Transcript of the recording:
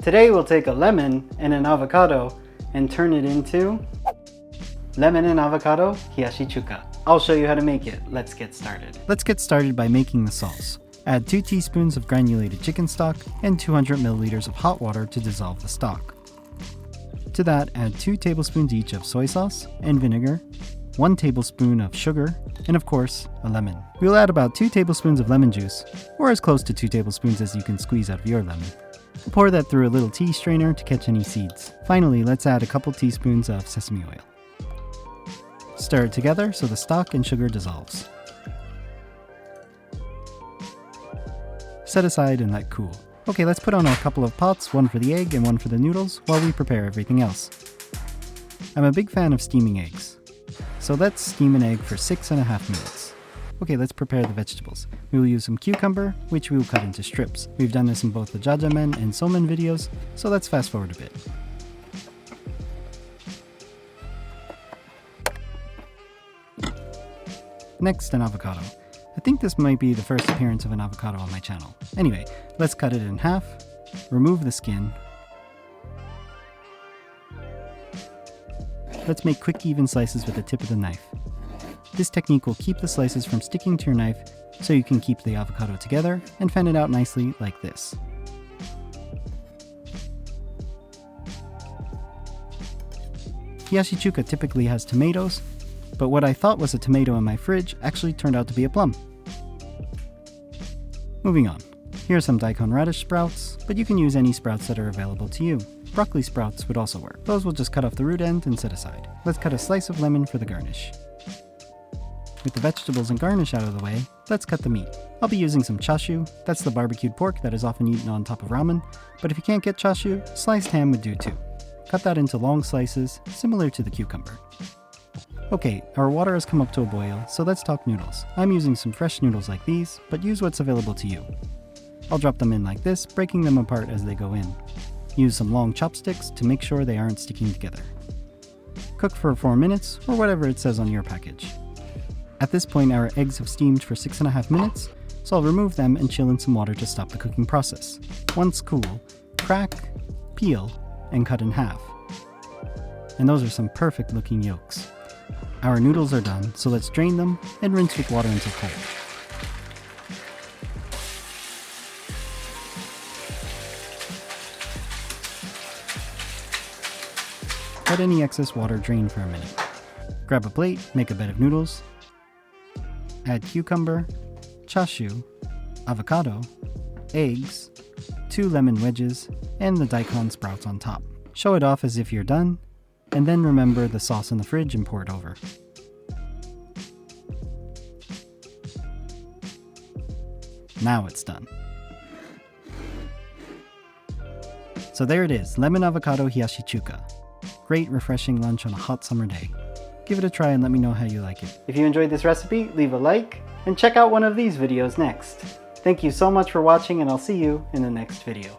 Today we'll take a lemon and an avocado and turn it into lemon and avocado Hiyashi Chuka. I'll show you how to make it. Let's get started. Let's get started by making the sauce. Add 2 teaspoons of granulated chicken stock and 200 milliliters of hot water to dissolve the stock. To that, add 2 tablespoons each of soy sauce and vinegar, 1 tablespoon of sugar, and of course, a lemon. We'll add about 2 tablespoons of lemon juice, or as close to 2 tablespoons as you can squeeze out of your lemon. Pour that through a little tea strainer to catch any seeds. Finally, let's add a couple teaspoons of sesame oil. Stir it together so the stock and sugar dissolves. Set aside and let cool. Okay, let's put on a couple of pots, one for the egg and one for the noodles, while we prepare everything else. I'm a big fan of steaming eggs, so let's steam an egg for 6.5 minutes. Okay, let's prepare the vegetables. We will use some cucumber, which we will cut into strips. We've done this in both the jajangmyeon and somen videos, so let's fast forward a bit. Next, an avocado. I think this might be the first appearance of an avocado on my channel. Anyway, let's cut it in half, remove the skin. Let's make quick even slices with the tip of the knife. This technique will keep the slices from sticking to your knife so you can keep the avocado together and fan it out nicely like this. Hiyashi Chuka typically has tomatoes, but what I thought was a tomato in my fridge actually turned out to be a plum. Moving on. Here are some daikon radish sprouts, but you can use any sprouts that are available to you. Broccoli sprouts would also work. Those we'll just cut off the root end and set aside. Let's cut a slice of lemon for the garnish. With the vegetables and garnish out of the way, let's cut the meat. I'll be using some chashu, that's the barbecued pork that is often eaten on top of ramen, but if you can't get chashu, sliced ham would do too. Cut that into long slices, similar to the cucumber. Okay, our water has come up to a boil, so let's talk noodles. I'm using some fresh noodles like these, but use what's available to you. I'll drop them in like this, breaking them apart as they go in. Use some long chopsticks to make sure they aren't sticking together. Cook for 4 minutes, or whatever it says on your package. At this point, our eggs have steamed for 6.5 minutes, so I'll remove them and chill in some water to stop the cooking process. Once cool, crack, peel, and cut in half. And those are some perfect looking yolks. Our noodles are done, so let's drain them and rinse with water until cold. Let any excess water drain for a minute. Grab a plate, make a bed of noodles, add cucumber, chashu, avocado, eggs, 2 lemon wedges, and the daikon sprouts on top. Show it off as if you're done, and then remember the sauce in the fridge and pour it over. Now it's done. So there it is, lemon avocado Hiyashi Chuka. Great refreshing lunch on a hot summer day. Give it a try and let me know how you like it. If you enjoyed this recipe, leave a like and check out one of these videos next. Thank you so much for watching and I'll see you in the next video.